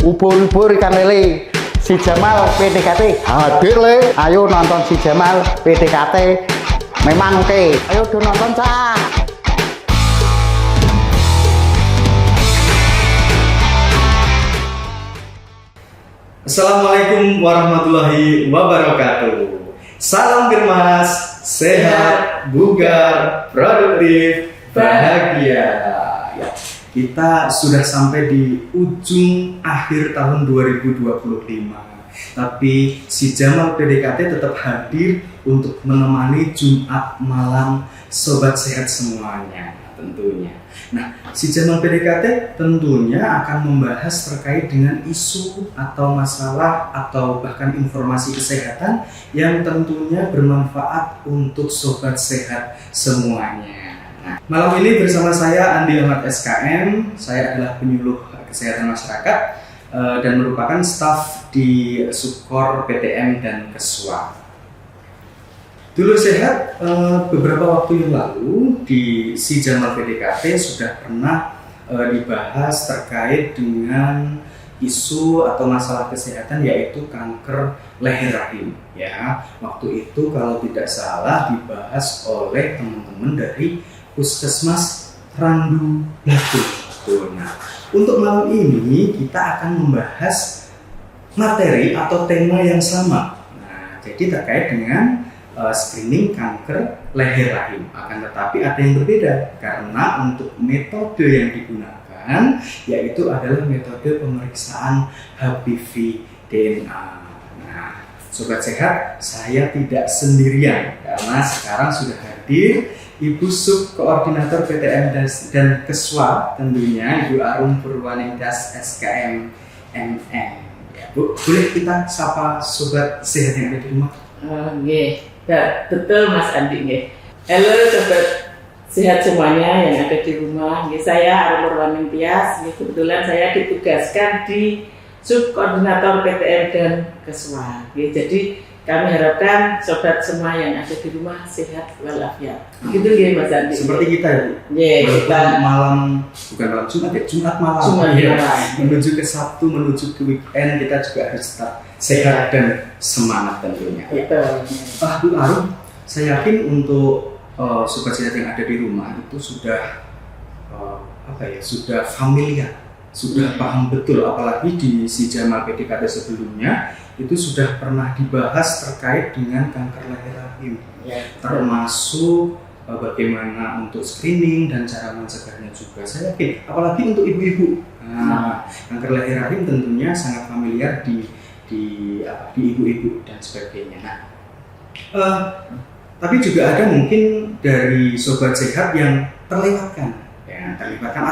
ubur-ubur ikan lele. Si Jamal PDKT hadir le. Ayo nonton si Jamal PDKT. Memang oke. Ayo do nonton cah. Assalamualaikum warahmatullahi wabarakatuh. Salam Germas, sehat, bugar, produktif, bahagia. Ya, kita sudah sampai di ujung akhir tahun 2025. Tapi si Jamal PDKT tetap hadir untuk menemani Jumat malam sobat sehat semuanya tentunya. Nah, si Jamal PDKT tentunya akan membahas terkait dengan isu atau masalah atau bahkan informasi kesehatan yang tentunya bermanfaat untuk sobat sehat semuanya. Nah, malam ini bersama saya Andi Ahmad SKM, saya adalah penyuluh kesehatan masyarakat dan merupakan staf di Subkor PTM dan Keswa. Dulur sehat, beberapa waktu yang lalu di si Jamal PDKT sudah pernah dibahas terkait dengan isu atau masalah kesehatan yaitu kanker leher rahim. Ya, waktu itu kalau tidak salah dibahas oleh teman-teman dari Puskesmas Randu Batu. Nah, untuk malam ini kita akan membahas materi atau tema yang sama. Nah, jadi terkait dengan screening kanker leher rahim. Akan tetapi ada yang berbeda karena untuk metode yang digunakan yaitu adalah metode pemeriksaan HPV DNA. Nah, sobat sehat, saya tidak sendirian karena sekarang sudah hadir Ibu Subkoordinator PTM dan Keswa tentunya Ibu Arum Purwaningtyas SKM MN. Ya, Bu, boleh kita sapa sobat sehat yang ada di rumah? Ya, betul Mas Andi nggih. Halo sobat sehat semuanya yang ada di rumah. Nggih, saya Arum Purwaningtyas. Kebetulan saya ditugaskan di Subkoordinator PTM dan Keswa. Nggih, jadi kami harapkan sobat semua yang ada di rumah sehat walafiat. Begitu nggih Mas Andi. Seperti kita ya, Bu. Nggih, kita malam bukan malam Jumat ya, Jumat malam. Jumat malam. Menuju ke Sabtu, menuju ke weekend kita juga harus tetap sehat dan semangat tentunya. Betul. Bu Arum, saya yakin untuk sobat sehat yang ada di rumah itu sudah sudah familiar, sudah paham betul, apalagi di si Jamal PDKT sebelumnya itu sudah pernah dibahas terkait dengan kanker leher rahim, termasuk bagaimana untuk screening dan cara mencegahnya juga. Saya yakin, apalagi untuk ibu-ibu, kanker leher rahim tentunya sangat familiar di ibu-ibu dan sebagainya. Nah, tapi juga ada mungkin dari sobat sehat yang terlewatkan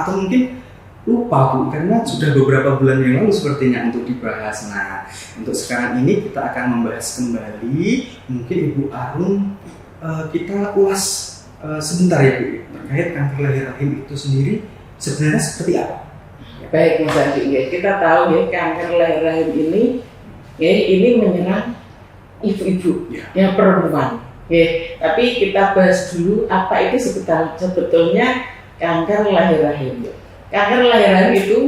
atau mungkin lupa Bu, karena sudah beberapa bulan yang lalu sepertinya untuk dibahas. Nah, untuk sekarang ini kita akan membahas kembali. Mungkin Ibu Arum kita ulas sebentar ya Bu, terkait kanker leher rahim itu sendiri sebenarnya seperti apa? Baik Mas Andi, kita tahu ya kanker leher rahim ini menyerang ibu-ibu yang perempuan. Tapi kita bahas dulu apa itu sebetulnya kanker leher rahim. Kanker leher rahim itu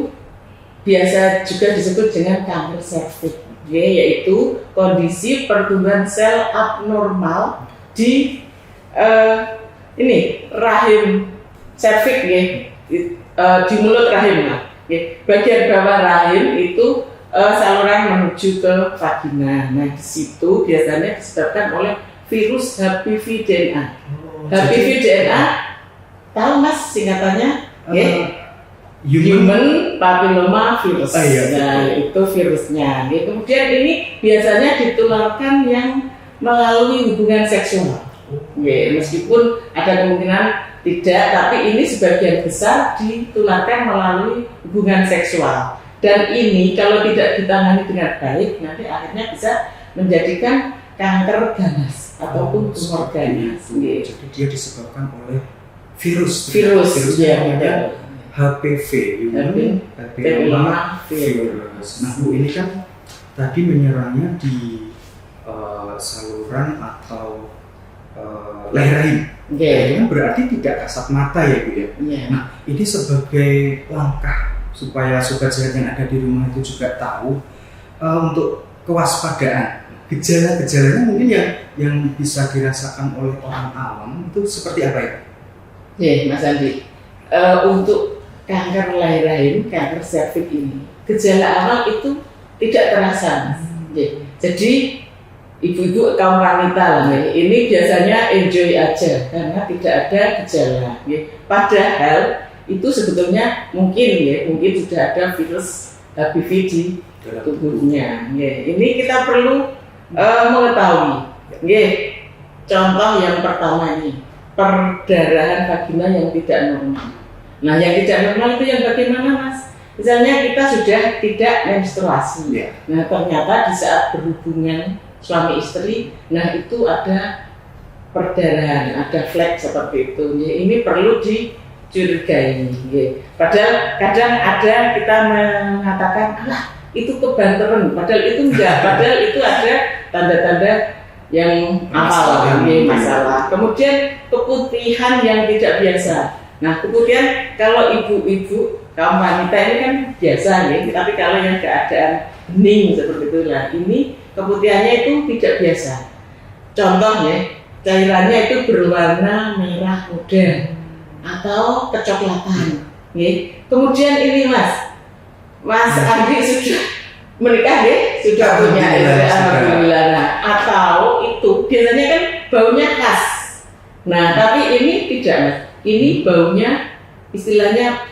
biasa juga disebut dengan kanker serviks, yaitu kondisi pertumbuhan sel abnormal di rahim serviks, di mulut rahim. Bagian bawah rahim itu saluran menuju ke vagina. Nah, di situ biasanya disebabkan oleh virus HPV DNA. HPV DNA, tahu Mas singkatannya? Human Papilloma Virus. Nah, itu virusnya. Kemudian ini biasanya ditularkan yang melalui hubungan seksual. Meskipun ada kemungkinan tidak, tapi ini sebagian besar ditularkan melalui hubungan seksual. Dan ini kalau tidak ditangani dengan baik, nanti akhirnya bisa menjadikan kanker ganas ataupun tumor ganas. Jadi dia disebabkan oleh virus ya. HPV, Human Papilloma Virus. Nah Bu, ini kan tadi menyerangnya di saluran atau leher rahim. Itu kan berarti tidak kasat mata ya Bu ya. Nah ini sebagai langkah supaya sobat sehat yang ada di rumah itu juga tahu untuk kewaspadaan gejala-gejalanya mungkin yang bisa dirasakan oleh orang awam itu seperti apa ya? Ya, Mas Andi, untuk kanker leher rahim, kanker serviks ini, gejala awal itu tidak terasa, Mas. Ya. Jadi ibu-ibu kaum wanita lah, ya. Ini biasanya enjoy aja karena tidak ada gejala. Ya. Padahal itu sebetulnya mungkin sudah ada virus HPV di tubuhnya. Ya. Ini kita perlu mengetahui. Ya. Contoh yang pertama ini, perdarahan vagina yang tidak normal. Nah, yang tidak normal itu yang bagaimana, Mas? Misalnya kita sudah tidak menstruasi. Ya. Nah, ternyata di saat berhubungan suami istri, nah itu ada perdarahan, ada flek seperti itu. Ya, ini perlu dicurigai. Ya. Padahal kadang ada kita mengatakan, alah itu kebanteran, padahal itu enggak, padahal itu ada tanda-tanda yang masalah. Kemudian keputihan yang tidak biasa. Nah, kemudian kalau ibu-ibu kaum wanita ini kan biasa ya, tapi kalau yang keadaan bening seperti itu lah, ini keputihannya itu tidak biasa. Contohnya, cairannya itu berwarna merah muda atau kecoklatan. Ya. Kemudian ini Mas Andi sudah menikah ya, sudah punya istri, alhamdulillah. Nah, atau itu biasanya kan baunya khas. Nah, tapi ini tidak, Mas. Ini baunya istilahnya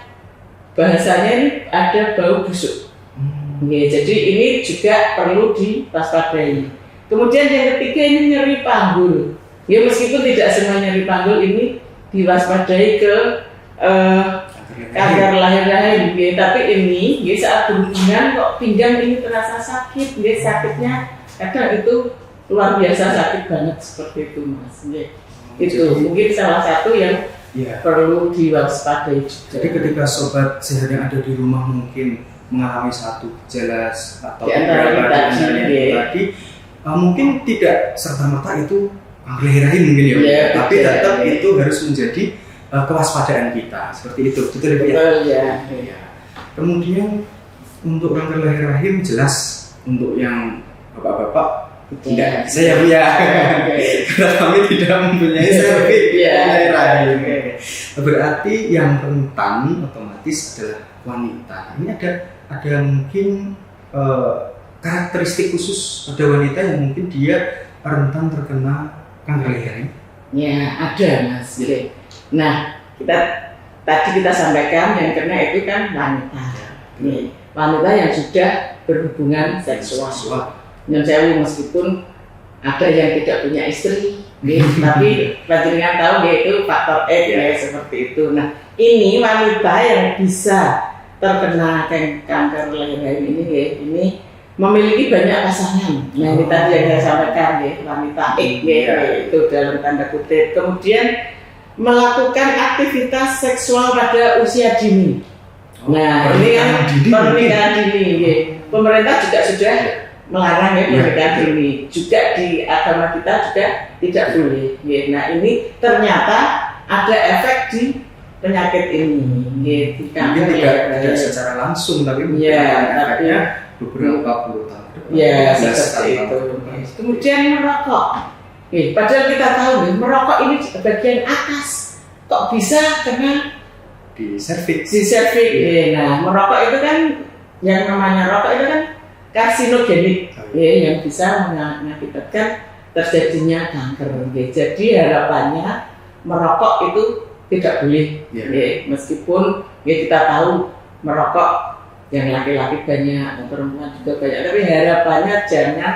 bahasanya ini ada bau busuk. Ya, jadi ini juga perlu diwaspadai. Kemudian yang ketiga ini nyeri panggul. Ya, meskipun tidak semua nyeri panggul ini diwaspadai ke kanker leher rahim. Ya, tapi ini ya, saat berhubungan kok pinggang ini terasa sakit. Ya, sakitnya kadang itu luar biasa sakit banget seperti itu, Mas. Ya, itu mungkin salah satu yang perlu diwaspadai juga. Jadi ketika sobat sehat yang ada di rumah mungkin mengalami satu gejala atau beberapa tadi, mungkin tidak serta-merta itu kanker leher rahim mungkin ya, tapi tetap itu harus menjadi kewaspadaan kita seperti itu, betul ya? Ya. Kemudian untuk kanker leher rahim jelas untuk yang bapak-bapak tidak bisa ya Bu ya, karena kami tidak mempunyai serviks leher rahim. Berarti yang rentan otomatis adalah wanita. Ini ada mungkin karakteristik khusus pada wanita yang mungkin dia rentan terkena kanker leher rahim. Ya, ada, Mas. Nah, tadi kita sampaikan yang kena itu kan wanita. Nih, wanita yang sudah berhubungan seksual. Yang saya meskipun ada yang tidak punya istri, tapi panjenengan tahu yaitu faktor X ya, seperti itu. Nah, ini wanita yang bisa terkena kanker leher rahim ini memiliki banyak pasangan. Nah, ini tadi yang saya sampaikan ya, wanita X itu dalam tanda kutip. Kemudian melakukan aktivitas seksual pada usia dini. Nah, ini kan pernikahan dini. Ya. Pemerintah juga sudah melarang ya pernikahan dini. Juga di agama kita juga tidak boleh. Ya. Nah, ini ternyata ada efek di penyakit ini. Mungkin tidak secara langsung, tapi mungkin efeknya beberapa puluh tahun. Ya, seperti itu. Kemudian merokok. Padahal kita tahu merokok ini bagian atas. Kok bisa kena di serviks? Nah, merokok itu kan yang namanya rokok itu kan karsinogenik, yang bisa mengakibatkan terjadinya kanker. Jadi harapannya merokok itu tidak boleh. Meskipun kita tahu merokok yang laki-laki banyak dan perempuan juga banyak, tapi harapannya jangan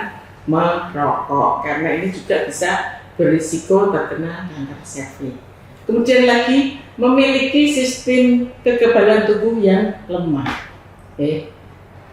merokok karena ini juga bisa berisiko terkena kanker serviks. Kemudian lagi memiliki sistem kekebalan tubuh yang lemah.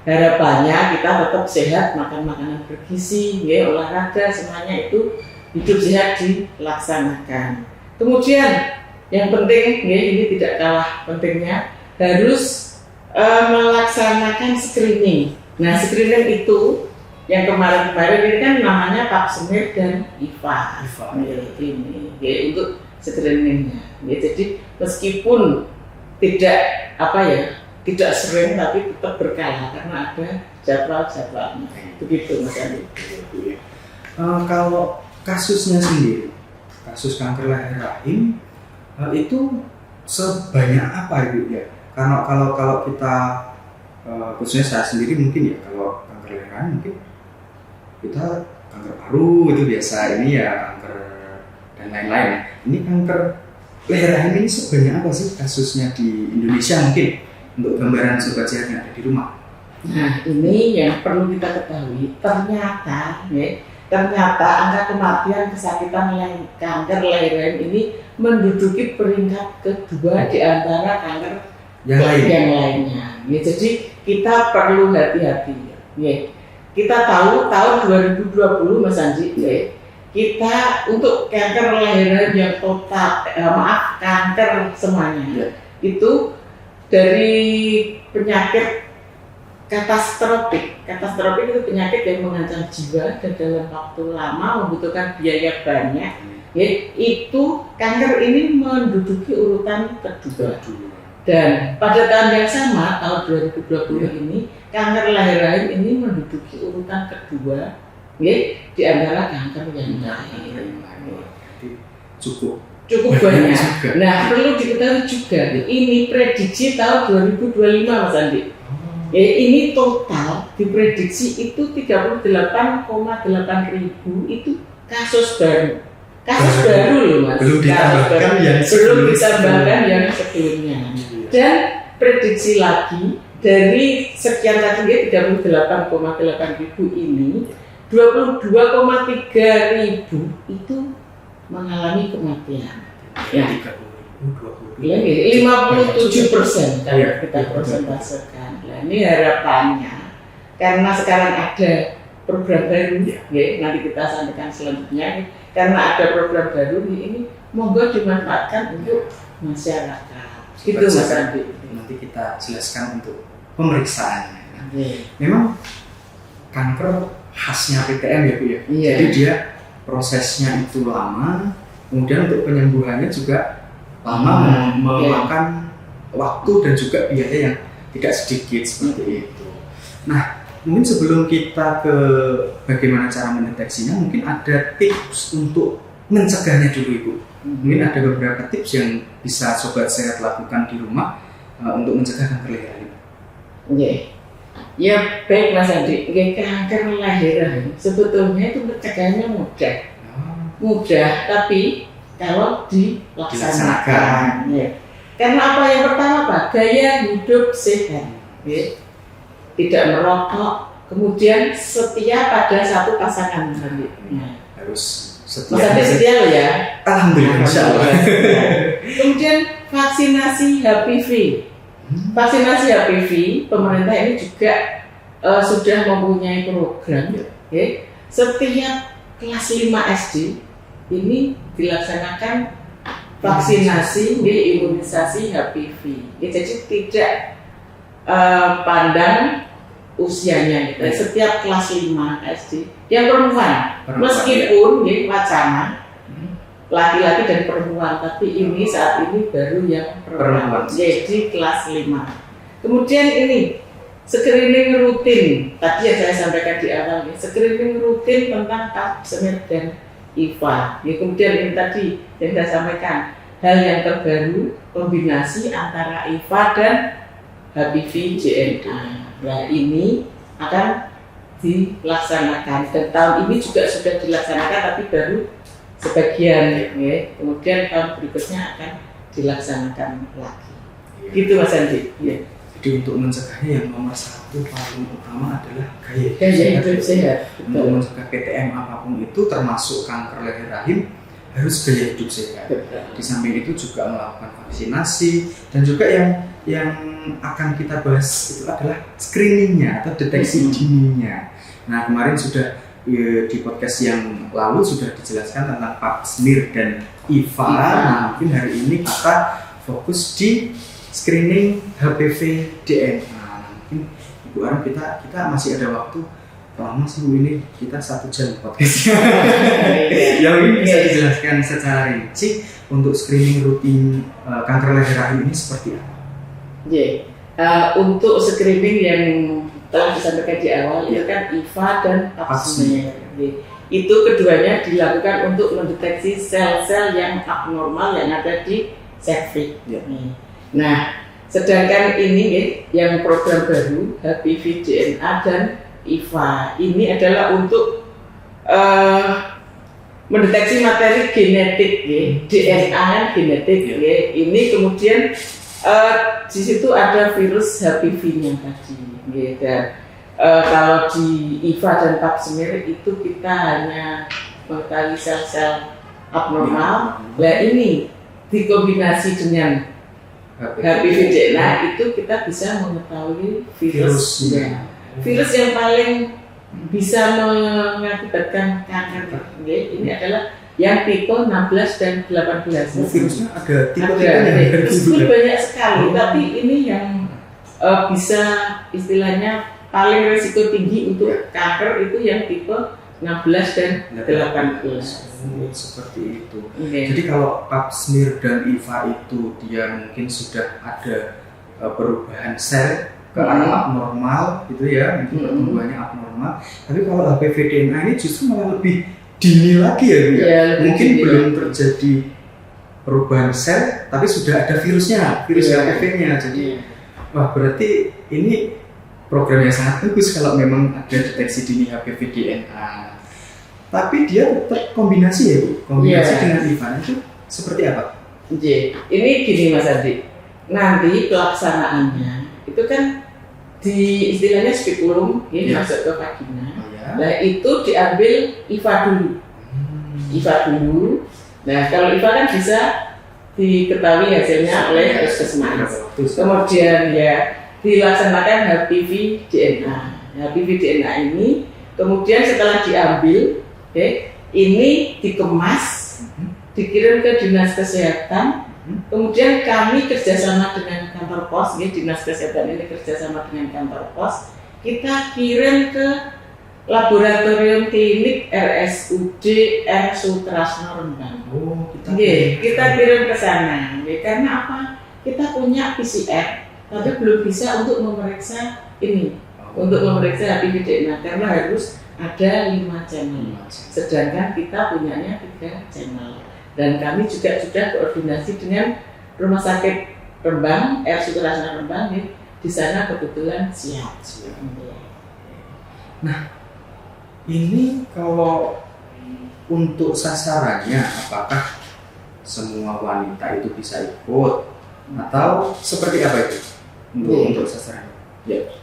Harapannya kita tetap sehat, makan makanan bergizi, olahraga, semuanya itu hidup sehat dilaksanakan. Kemudian yang penting, ini tidak kalah pentingnya, harus melaksanakan screening. Nah, screening itu yang kemarin-kemarin ini kan namanya Pap smear dan IVA. Ini untuk screeningnya. Jadi meskipun tidak tidak sering tapi tetap berkala karena ada jadwal-jadwalnya. Begitu Mas Andi. Kalau kasusnya sendiri, kasus kanker leher rahim itu sebanyak apa Ibu ya? Kalau kita khususnya saya sendiri mungkin ya, kalau kanker leher rahim mungkin kita kanker paru itu biasa, ini ya kanker dan lain-lain. Ini kanker leher rahim ini sebanyak apa sih kasusnya di Indonesia mungkin, untuk gambaran sobat sehat yang ada di rumah? Nah, ini yang perlu kita ketahui, ternyata angka kematian kesakitan kanker leher rahim ini menduduki peringkat kedua di antara kanker yang lainnya. Ya, jadi kita perlu hati-hati. Ya. Kita tahu tahun 2020 Mas Anji, ya, kita untuk kanker leher rahim yang total, kanker semuanya, ya, itu dari penyakit katastrofik itu penyakit yang mengancam jiwa dan dalam waktu lama membutuhkan biaya banyak, ya, itu kanker ini menduduki urutan kedua. Dan pada tahun yang sama, tahun 2020 ini, kanker leher rahim ini menduduki urutan kedua, ya, di antara kanker yang lain. Cukup banyak. Nah, perlu diketahui juga, ini prediksi tahun 2025 Mas Andi. Ya, ini total diprediksi itu 38,8 ribu itu kasus baru. Kasus baru loh Mas. Belum ditambahkan yang sebelumnya. Dan prediksi lagi dari sekian tadi 38,8 ribu ini 22,3 ribu itu mengalami kematian. Ya, 57% kalau kita persentasekan. Nah, ini harapannya karena sekarang ada program baru, ya, nanti kita sampaikan selanjutnya. Karena ada program baru ini, monggo dimanfaatkan untuk masyarakat. Gitu Mas Andi. Nanti kita jelaskan untuk pemeriksaannya. Memang kanker khasnya PTM ya Bu ya. Jadi dia prosesnya itu lama, kemudian untuk penyembuhannya juga lama, memakan waktu dan juga biaya yang tidak sedikit seperti itu. Nah, mungkin sebelum kita ke bagaimana cara mendeteksinya, mungkin ada tips untuk mencegahnya dulu Ibu. Mungkin ada beberapa tips yang bisa sobat sehat lakukan di rumah untuk mencegah kanker leher rahim. Ya baik Mas Andi, kanker leher rahim sebetulnya itu mencegahnya mudah, tapi kalau dilaksanakan. Ya. Karena apa yang pertama gaya hidup sehat, ya. Tidak merokok, kemudian setia pada satu pasangan Mas Andi. Harus setia loh ya. Alhamdulillah. Kemudian vaksinasi HPV. Vaksinasi HPV, pemerintah ini juga sudah mempunyai program, ya. Setiap kelas 5 SD ini dilaksanakan vaksinasi, imunisasi HPV. Ya, jadi tidak pandang usianya, gitu. Setiap kelas 5 SD yang perempuan meskipun ya, wacana laki-laki dan perempuan, tapi ini saat ini baru yang perempuan, jadi kelas 5. Kemudian ini screening rutin, tadi yang saya sampaikan di awal, screening rutin tentang Pap smear dan IVA. Ya, kemudian ini tadi yang saya sampaikan, hal yang terbaru kombinasi antara IVA dan HPV JNA. Nah, ini akan dilaksanakan dan tahun ini juga sudah dilaksanakan, tapi baru sebagian, ya. Kemudian tahun berikutnya akan dilaksanakan lagi. Gitu Mas Andi. Ya. Jadi untuk mencegahnya yang nomor satu paling utama adalah gaya hidup sehat. Untuk mencegah PTM apapun itu, termasuk kanker leher rahim, harus gaya hidup sehat. Di samping itu juga melakukan vaksinasi, dan juga yang akan kita bahas itu adalah screeningnya atau deteksi dininya. Nah, kemarin sudah di podcast yang lalu sudah dijelaskan tentang Pap smear dan IVA. Nah, mungkin hari ini kita fokus di screening HPV DNA. Nah, mungkin Ibu Arum, kita masih ada waktu lama sih Bu, ini kita 1 jam podcastnya. Yang ini bisa dijelaskan secara rinci untuk screening rutin kanker leher rahim ini seperti apa? Untuk screening yang telah disampaikan di awal itu kan IVA dan pap smear. Itu keduanya dilakukan untuk mendeteksi sel-sel yang abnormal yang ada di serviks. Nah, sedangkan ini yang program baru HPV DNA dan IVA ini adalah untuk mendeteksi materi genetik, DNA kan genetik. Ini kemudian di situ ada virus HPV-nya tadi. Dan kalau di IVA dan pap smear itu kita hanya mengetahui sel-sel abnormal. Nah ini dikombinasi dengan HPV DNA itu kita bisa mengetahui virusnya. Virus yang paling bisa mengakibatkan kanker ini adalah yang tipe 16 dan 18. Virusnya ada tipe-tipenya. Itu banyak sekali, tapi ini yang bisa istilahnya paling risiko tinggi untuk kanker itu yang tipe 16 dan 18. Seperti itu. Jadi kalau pap smear dan IVA itu dia mungkin sudah ada perubahan sel ke arah abnormal gitu ya, mungkin pertumbuhannya abnormal. Tapi kalau HPV DNA ini justru malah lebih dini lagi ya, Bu ya. Mungkin belum terjadi perubahan sel, tapi sudah ada virusnya, virus HPV-nya. Jadi wah berarti ini program yang sangat bagus kalau memang ada deteksi dini HPV DNA. Tapi dia tetap kombinasi ya, Bu. Kombinasi dengan IVA itu seperti apa? Ini gini Mas Adi. Nanti pelaksanaannya itu kan di istilahnya spekulum masuk ke vagina. Nah itu diambil IVA dulu. IVA dulu. Nah kalau IVA kan bisa diketahui hasilnya oleh puskesmas. Kemudian ya dilaksanakan HPV DNA. HPV DNA ini kemudian setelah diambil, ini dikemas, dikirim ke dinas kesehatan. Kemudian kami kerjasama dengan kantor pos, dinas kesehatan ini kerjasama dengan kantor pos, kita kirim ke laboratorium klinik RSUD R. Sutrasno Rembang. Kita kirim ke sana, karena apa? Kita punya PCR, tapi belum bisa untuk memeriksa ini, untuk memeriksa HPV DNA karena harus ada 5 channel, sedangkan kita punyanya 3 channel. Dan kami juga sudah koordinasi dengan Rumah Sakit Rembang, R. Sutrasno Rembang, di sana kebetulan siap. Nah, ini kalau untuk sasarannya, apakah semua wanita itu bisa ikut atau seperti apa itu untuk sasarannya?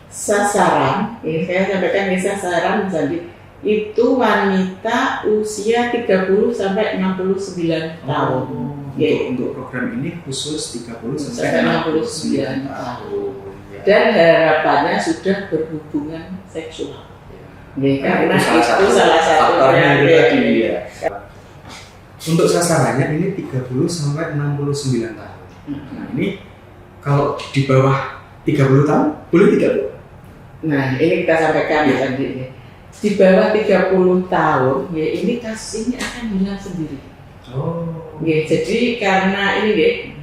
Sasaran, saya sampaikan sasaran misalnya itu wanita usia 30 sampai 69 tahun. Untuk program ini khusus 30 sampai 69 tahun. Dan harapannya sudah berhubungan seksual. Karena itu salah satunya. Untuk sasarannya ini 30 sampai 69 tahun. Nah ini kalau di bawah 30 tahun boleh tidak, Bu? Nah ini kita sampaikan tadi. Di bawah 30 tahun, ini kasus ini akan hilang sendiri. Jadi karena ini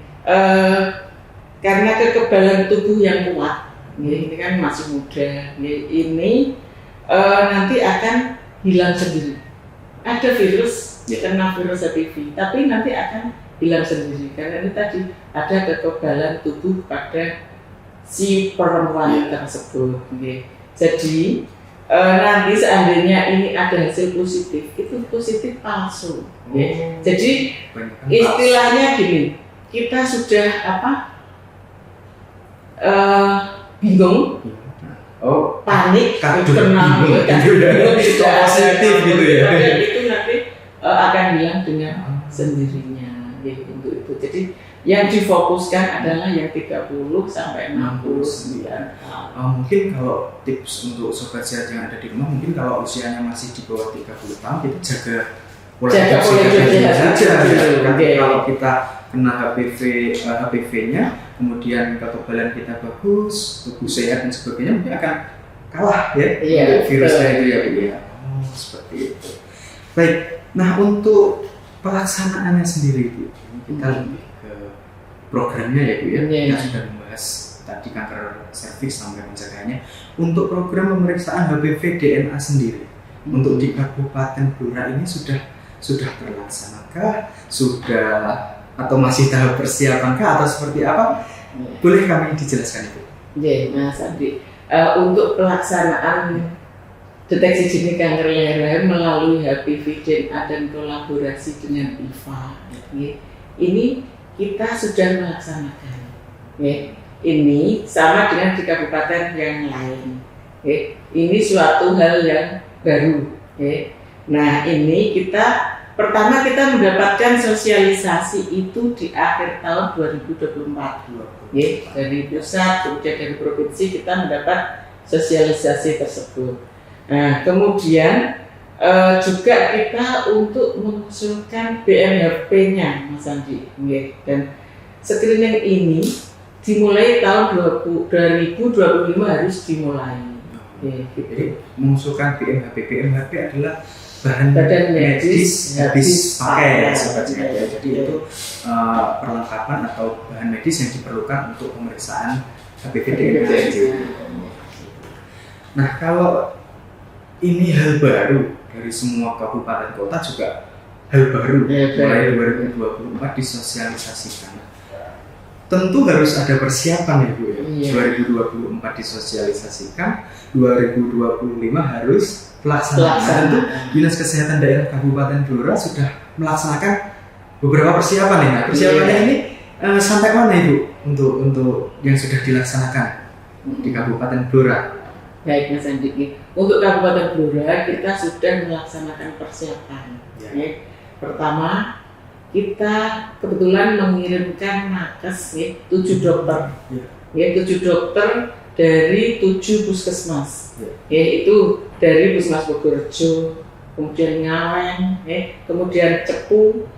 karena kekebalan tubuh yang kuat, ini kan masih muda, ini nanti akan hilang sendiri. Ada virus, kena virus HPV, tapi nanti akan hilang sendiri karena ini tadi ada kekebalan tubuh pada si perempuan tersebut. Jadi nanti seandainya ini ada hasil positif, itu positif palsu. Jadi istilahnya gini, kita sudah bingung, panik, karena positif gitu ya. Itu nanti akan hilang dengan sendirinya. Untuk itu. Jadi yang difokuskan adalah yang 30 sampai 69 tahun. Mungkin kalau tips untuk sobat sehat yang ada di rumah, mungkin kalau usianya masih di bawah 30 tahun, kita jaga pola hidup saja. Kalau kita kena HPV-nya, kemudian kekebalan kita bagus, tubuh sehat dan sebagainya, mungkin akan kalah ya virusnya itu ya, Bu ya. Seperti itu. Baik. Nah untuk pelaksanaannya sendiri, Bu, kita lebih ke programnya ya, Bu ya. Kita sudah membahas tadi kanker serviks sampai pencegahannya. Untuk program pemeriksaan HPV DNA sendiri untuk di Kabupaten Blora ini sudah terlaksanakah? Sudah atau masih tahap persiapankah atau seperti apa? Boleh kami dijelaskan itu? Iya, Mas Andi. Untuk pelaksanaan deteksi dini kanker leher rahim melalui HPV DNA dan kolaborasi dengan IFA, ini kita sudah melaksanakan. Ini sama dengan di kabupaten yang lain. Ini suatu hal yang baru. Nah, ini pertama kita mendapatkan sosialisasi itu di akhir tahun 2024. Dari pusat, kemudian dari provinsi kita mendapat sosialisasi tersebut. Nah, kemudian juga kita untuk mengusulkan BMHP-nya, Mas Andi. Dan screening ini dimulai tahun 2025 harus dimulai. Jadi mengusulkan BMHP adalah badan medis habis pakai ya, sobat ya. Jadi itu perlengkapan atau bahan medis yang diperlukan untuk pemeriksaan HPV DNA. Nah, kalau ini hal baru dari semua kabupaten kota juga hal baru mulai 2024 disosialisasikan. Tentu harus ada persiapan ya Bu ya. 2024 disosialisasikan, 2025 harus pelaksanaan. Tentu Dinas Kesehatan Daerah Kabupaten Blora sudah melaksanakan beberapa persiapan nih. Nah, persiapannya ini sampai mana Ibu untuk yang sudah dilaksanakan di Kabupaten Blora? Baik Mas Andi, untuk Kabupaten Blora kita sudah melaksanakan persiapan. Pertama, kita kebetulan mengirimkan nakes 7 dokter, 7 dokter dari 7 puskesmas, yaitu dari Puskesmas Bogorjo, kemudian Ngawen, kemudian Cepu,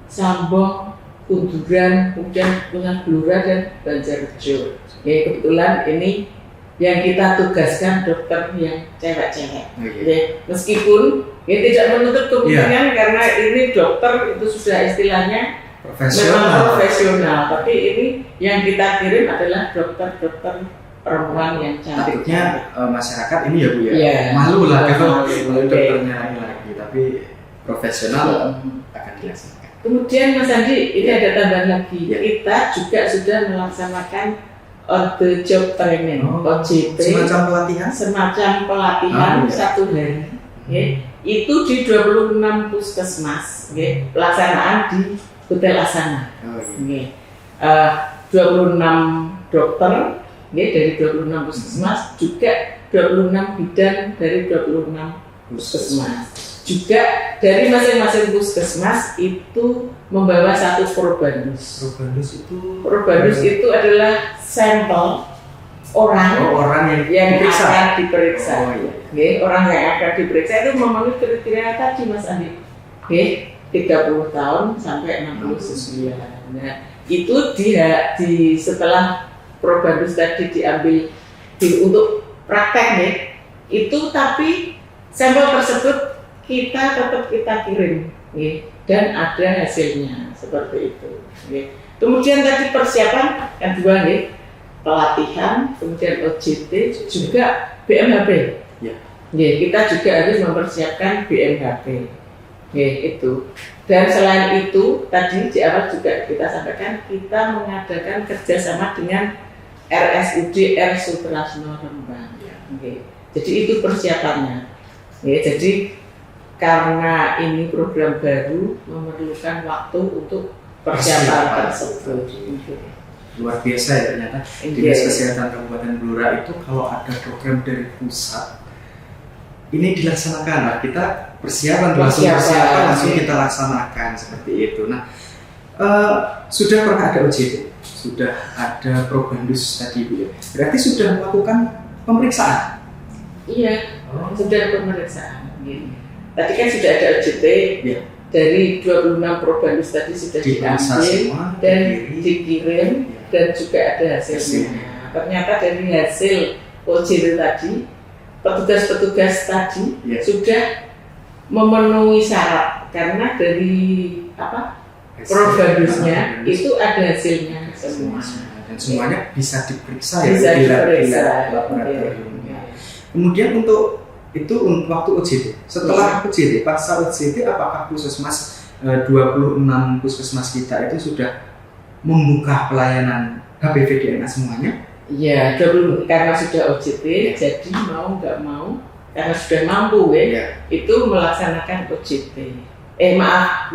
Sambong, Kunduran, kemudian Puskesmas Blora dan Banjarrejo. Kebetulan ini yang kita tugaskan dokter yang cewek-cewek. Meskipun tidak menutup kemungkinan karena ini dokter itu sudah istilahnya profesional, tapi ini yang kita kirim adalah dokter-dokter perempuan yang cantik. Takutnya masyarakat ini ya Bu ya, malu lah kalau dokternya lagi, tapi profesional akan dilaksanakan. Kemudian Mas Andi, ini ada tambahan lagi. Kita juga sudah melaksanakan on the job training, OJT, semacam pelatihan 1 hari. Itu di 26 puskesmas, pelaksanaan di Hotel Asana. 26 dokter dari 26 puskesmas, juga 26 bidan dari 26 puskesmas. Juga dari masing-masing puskesmas itu membawa 1 probandus. Probandus itu adalah sampel orang yang akan diperiksa. Orang yang akan diperiksa itu memenuhi kriteria tadi Mas Andi. 30 tahun sampai 69. Nah, itu setelah probandus tadi diambil untuk praktek itu, tapi sampel tersebut kita kirim dan ada hasilnya seperti itu. Kemudian tadi persiapan yang 2 pelatihan, kemudian OJT, juga BMHP. Kita juga harus mempersiapkan BMHP. Itu. Dan selain itu, tadi di awal juga kita sampaikan, kita mengadakan kerjasama dengan RSUD R. Suprasno Rembang. Jadi itu persiapannya. Jadi karena ini program baru memerlukan waktu untuk persiapan tersebut. Luar biasa ya ternyata. Dinas Kesehatan Kabupaten Blora itu kalau ada program dari pusat ini dilaksanakan. Nah, kita persiapan langsung kita laksanakan seperti itu. Nah, sudah pernah ada OJT, sudah ada probandus tadi Bu ya. Berarti sudah melakukan pemeriksaan. Iya, sudah pemeriksaan. Tadi kan sudah ada OJT, dari 26 probandus tadi sudah diambil dan dikirim dan juga ada hasilnya. Ternyata dari hasil OJT tadi, petugas-petugas tadi sudah memenuhi syarat karena dari probandusnya itu ada hasilnya semua. dan semuanya bisa diperiksa Bisa ya di diperiksa. laboratorium. Iya. Kemudian untuk itu waktu UGD. Setelah UGD, pasca UGD, apakah puskesmas 26 puskesmas kita itu sudah membuka pelayanan HPV DNA semuanya? Iya, karena sudah OJT, jadi mau nggak mau, karena sudah mampu Iya. itu melaksanakan OJT.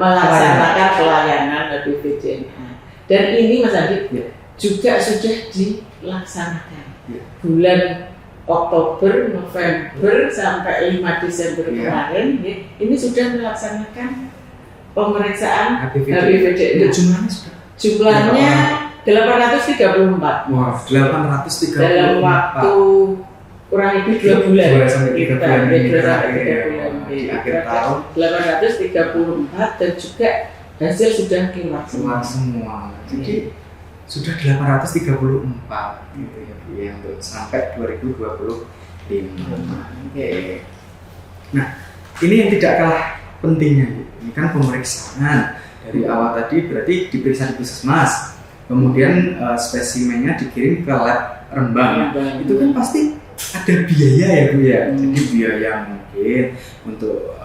Melaksanakan pelayanan HPV DNA. Dan ini Mas Andi Iya. juga sudah dilaksanakan. Iya. Bulan Oktober, November sampai 5 Desember Iya. kemarin, ya, ini sudah melaksanakan pemeriksaan HPV HPV DNA. jumlahnya sudah? Jumlahnya 834 Wah, 834. dalam waktu kurang lebih 2 bulan. 2 sampai 3 Kita, bulan ini 2 sampai terakhir 3 ya. bulan. Di akhir tahun 834 dan juga hasil sudah keluar keluar semua. Jadi sudah 834 gitu ya Bu ya, untuk sampai 2025. Oke. Nah, ini yang tidak kalah pentingnya Bu. Ini kan pemeriksaan. Dari awal tadi berarti diperiksa di puskesmas. Kemudian spesimennya dikirim ke lab Rembang. Itu kan pasti ada biaya ya Bu ya. Jadi biaya mungkin untuk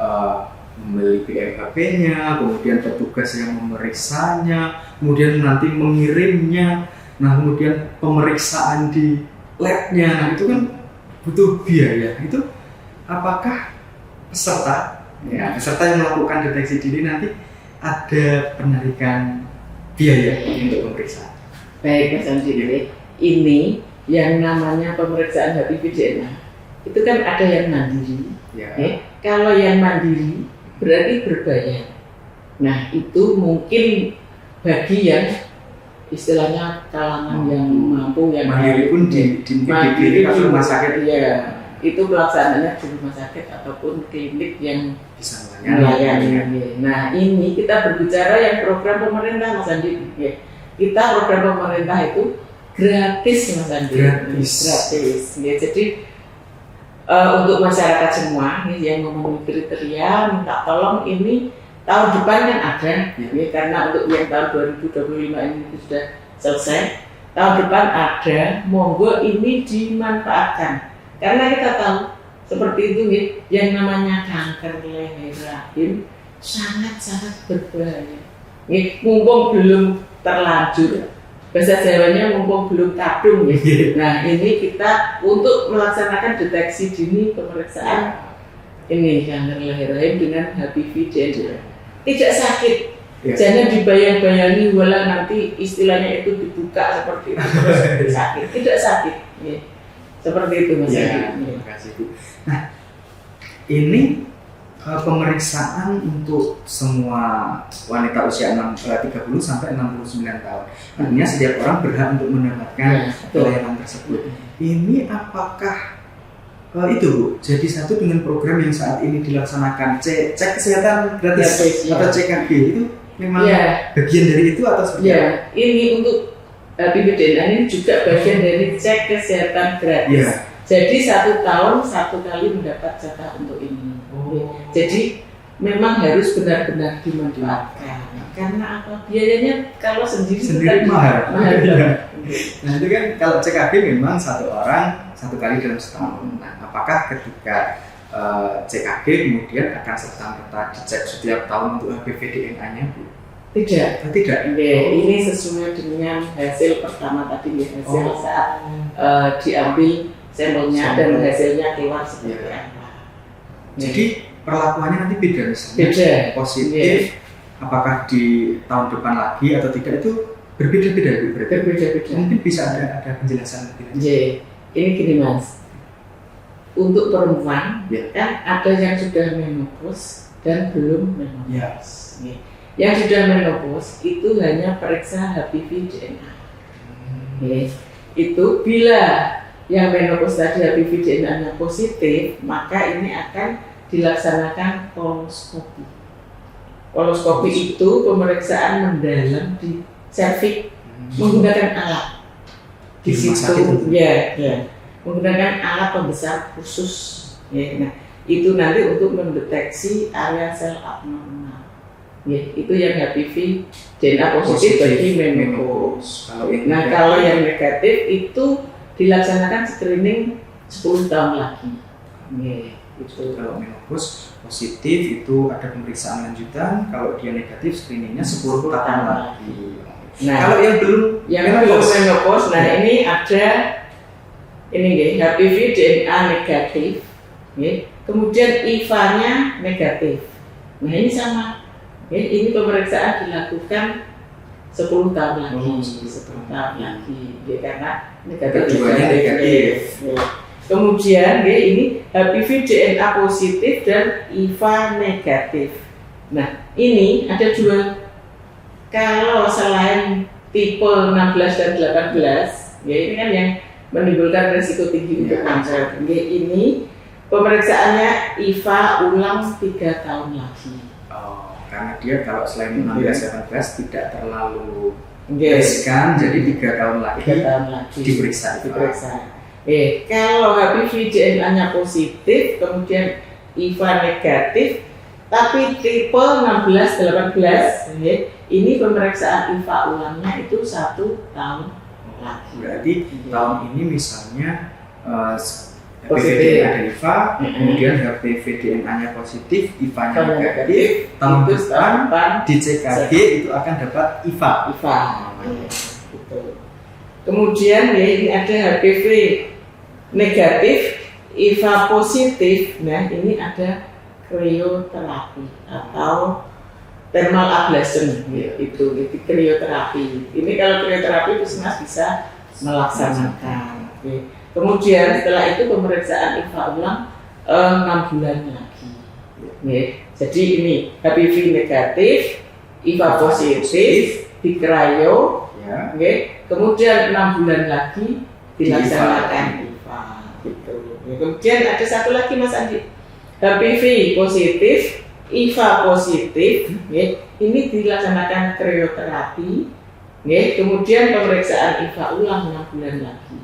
membeli BMHP-nya, kemudian petugas yang memeriksanya, kemudian nanti mengirimnya, nah kemudian pemeriksaan di labnya, nah itu kan butuh biaya. Itu apakah peserta yang melakukan deteksi dini nanti ada penarikan biaya untuk pemeriksaan? Baik Mas Andi, ini yang namanya pemeriksaan HPV DNA itu kan ada yang mandiri. Ya. Kalau yang mandiri berarti berbayar. Nah itu mungkin bagi yang istilahnya kalangan yang mampu, yang mandiri pun mandiri di rumah sakit. Iya, itu pelaksanaannya di rumah sakit ataupun klinik yang Bisa melayani. Nah ini kita berbicara yang program pemerintah Mas Andi. Kita program pemerintah itu gratis Mas Andi. Gratis. Ya, jadi untuk masyarakat semua yang memenuhi kriteria minta tolong ini tahun depan kan ada ya, karena untuk yang tahun 2025 ini sudah selesai, tahun depan ada, monggo ini dimanfaatkan karena kita tahu seperti itu ya, yang namanya kanker leher rahim sangat-sangat berbahaya ya, mumpung belum terlanjur, bahasa Jawanya mumpung belum kadung ya. Nah ini kita untuk melaksanakan deteksi dini pemeriksaan ini kanker leher rahim dengan HPV DNA tidak sakit. Jangan dibayang-bayangi wala nanti istilahnya itu dibuka seperti itu terus sakit. Tidak sakit ya. Seperti itu Mas. Terima kasih Bu. Nah ini pemeriksaan untuk semua wanita usia 30 sampai 69 tahun. Artinya setiap orang berhak untuk mendapatkan pelayanan tersebut. Ini apakah itu Bu, jadi satu dengan program yang saat ini dilaksanakan cek kesehatan gratis atau CKG itu memang bagian dari itu atau seperti apa? Ini untuk HPV DNA ini juga bagian dari cek kesehatan gratis. Jadi 1 tahun 1 kali mendapat jatah untuk ini. Jadi memang harus benar-benar dimanfaatkan. Karena apa? Biayanya kalau sendiri mahal. Nah itu kan kalau CKG memang 1 orang 1 kali dalam setahun. Nah, apakah ketika CKG kemudian akan serta-merta dicek setiap tahun untuk HPV DNA-nya Bu? Tidak. Tidak. Ini sesuai dengan hasil pertama tadi ya, hasil saat diambil sampelnya dan hasilnya keluar seperti apa. Jadi perlakuannya nanti beda misalnya. Beda. Positif. Apakah di tahun depan lagi atau tidak itu berbeda-beda Bu? Berbeda-beda. Mungkin bisa ada penjelasan lebih lanjut. Ini gini Mas. Untuk perempuan kan ada yang sudah menopause dan belum menopause. Yang sudah menopause itu hanya periksa HPV DNA. Itu bila yang menopause tadi HPV DNA-nya positif, maka ini akan dilaksanakan koloskopi. Koloskopi itu pemeriksaan mendalam di serviks menggunakan alat. Di situ menggunakan alat pembesar khusus. Nah, itu nanti untuk mendeteksi area sel abnormal. Itu yang HPV DNA positif bagi menopause. Kalau yang negatif itu dilaksanakan screening 10 tahun lagi. Itu kalau menopause positif itu ada pemeriksaan lanjutan, kalau dia negatif screeningnya 10 tahun lagi. Nah, kalau yang belum menopause, nah ini ada HPV DNA negatif, kemudian IVA-nya negatif. Nah ini sama, ini pemeriksaan dilakukan 10 tahun lagi, 10 tahun lagi, karena keduanya negatif. Kemudian ini HPV DNA positif dan IVA negatif. Nah ini ada dua. Kalau selain tipe 16 dan 18, ini kan yang menimbulkan risiko tinggi untuk kanker. Ini pemeriksaannya IVA ulang 3 tahun lagi. Karena dia kalau selain 16 18 tidak terlalu riskan, jadi 3 tahun lagi diperiksa. Kalau HPV DNA-nya positif, kemudian IVA negatif, tapi tipe 16-18, ini pemeriksaan IVA ulangnya itu 1 tahun lagi. Berarti tahun ini misalnya HPV DNA dan IVA, kemudian HPV DNA-nya positif, IVA-nya negatif, tahun depan di CKG itu akan dapat IVA. Kemudian ini ada HPV negatif, IVA positif. Nah ini ada krioterapi atau thermal ablation, itu krioterapi. Ini kalau krioterapi puskesmas bisa melaksanakan. Kemudian setelah itu pemeriksaan IVA ulang 6 bulan lagi. Jadi ini HPV negatif, IVA positif, di cryo, kemudian 6 bulan lagi dilaksanakan IVA. Gitu. Kemudian ada satu lagi Mas Andi, HPV positif, IVA positif, ini dilaksanakan krioterapi, kemudian pemeriksaan IVA ulang 6 bulan lagi.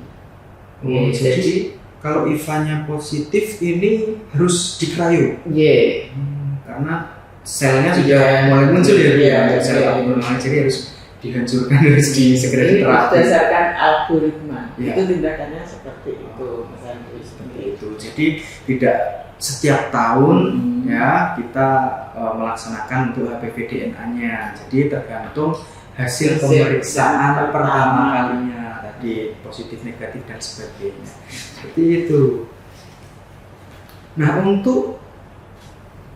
Jadi kalau IVA-nya positif ini harus di cryo. Karena selnya sudah mulai muncul sel abnormal, jadi harus dihancurkan, harus segera diterapi. Berdasarkan algoritma, itu tindakannya seperti itu, Mas Andri. Jadi tidak setiap tahun kita melaksanakan untuk HPV DNA-nya. Jadi tergantung hasil pemeriksaan pertama kalinya tadi, positif, negatif dan sebagainya. Seperti itu. Nah untuk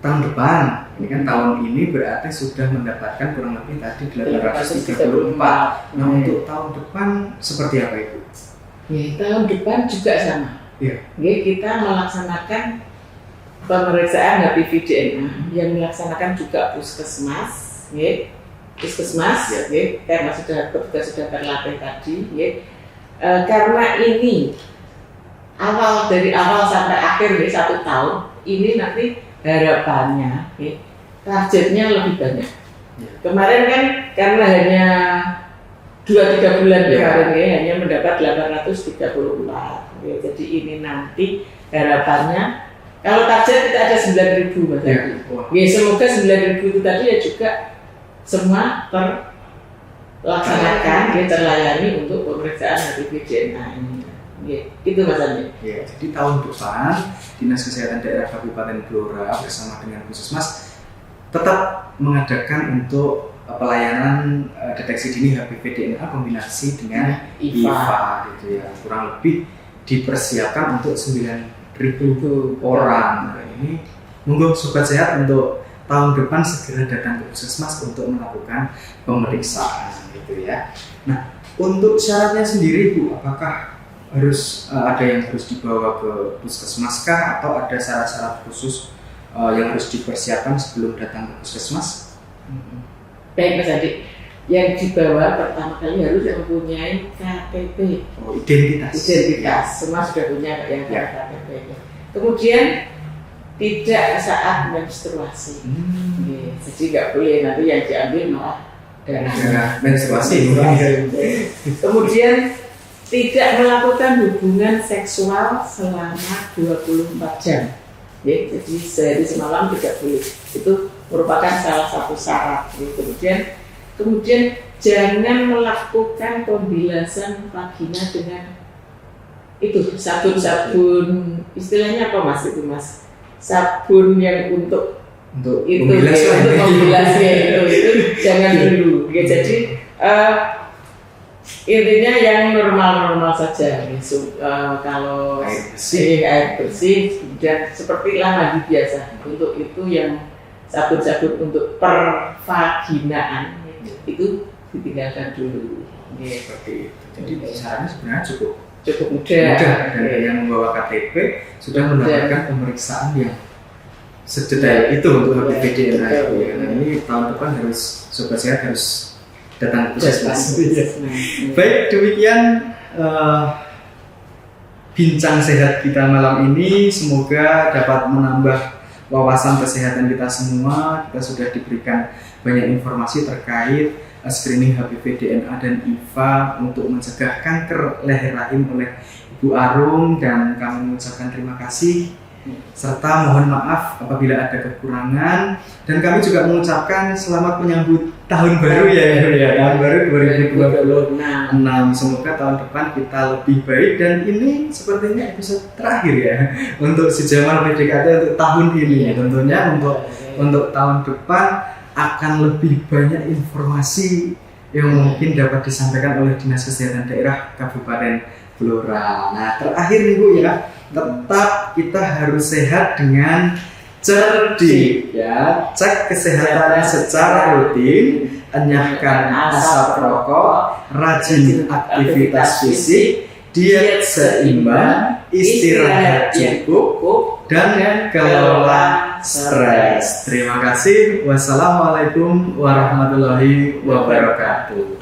tahun depan, ini kan tahun ini berarti sudah mendapatkan kurang lebih tadi 834. Nah untuk tahun depan seperti apa itu? Tahun depan juga sama. Kita melaksanakan pemeriksaan HPV DNA yang dilaksanakan juga puskesmas, karena petugas sudah terlatih tadi, karena ini dari awal sampai akhir 1 tahun, ini nanti harapannya targetnya lebih banyak. Kemarin kan karena hanya 2-3 bulan kemarin hanya mendapat 834. Jadi ini nanti harapannya kalau target kita ada 9.000 Mas Adi. Semoga 9.000 itu tadi juga semua terlaksanakan, terlayani untuk pemeriksaan HPV DNA ini. Itu Mas Andi. Jadi tahun depan Dinas Kesehatan Daerah Kabupaten Blora bersama dengan Puskesmas tetap mengadakan untuk pelayanan deteksi dini HPV DNA kombinasi dengan IVA gitu ya. Kurang lebih dipersiapkan untuk 9.000 orang. Nah, ini monggo sobat sehat untuk tahun depan segera datang ke Puskesmas untuk melakukan pemeriksaan gitu ya. Nah, untuk syaratnya sendiri Bu, apakah harus ada yang harus dibawa ke Puskesmas kah atau ada syarat-syarat khusus yang harus dipersiapkan sebelum datang ke Puskesmas? Baik Mas Adi, yang dibawa pertama kali harus mempunyai KTP. Identitas. Semua sudah punya yang KTP. Kemudian tidak saat menstruasi. Jadi nggak boleh nanti yang diambil malah darah menstruasi. Kemudian tidak melakukan hubungan seksual selama 24 jam. ya. Jadi sehari semalam tidak boleh. Itu merupakan salah satu syarat. Ya. Kemudian jangan melakukan pembilasan vagina dengan itu sabun istilahnya apa mas itu mas? Sabun yang untuk itu membilas ya, untuk membilasnya itu jangan dulu. Ya, jadi intinya yang normal saja. Kalau air bersih dan sepertilah mandi biasa. Untuk itu yang sabun-sabun untuk pervaginaan itu ditinggalkan dulu. Ya. Seperti itu. Jadi sarannya sebenarnya cukup mudah. Dan yang membawa KTP sudah mendapatkan pemeriksaan yang sedetail itu untuk HPV DNA. Ini tahun depan harus sobat sehat harus datang ke puskesmas. Baik, demikian bincang sehat kita malam ini. Semoga dapat menambah wawasan kesehatan kita semua. Kita sudah diberikan banyak informasi terkait screening HPV DNA dan IVA untuk mencegah kanker leher rahim oleh Ibu Arum, dan kami mengucapkan terima kasih serta mohon maaf apabila ada kekurangan, dan kami juga mengucapkan selamat menyambut tahun baru tahun baru 2026. Semoga tahun depan kita lebih baik, dan ini sepertinya episode terakhir ya untuk si Jamal PDKT untuk tahun ini. Tentunya untuk tahun depan akan lebih banyak informasi yang mungkin dapat disampaikan oleh Dinas Kesehatan Daerah Kabupaten Blora. Nah, terakhir nih Bu ya, tetap kita harus sehat dengan cerdik ya. Cek kesehatan secara rutin, enyahkan asap rokok, rajin aktivitas fisik, diet seimbang, istirahat cukup, dan kelola stres. Terima kasih. Wassalamualaikum warahmatullahi wabarakatuh.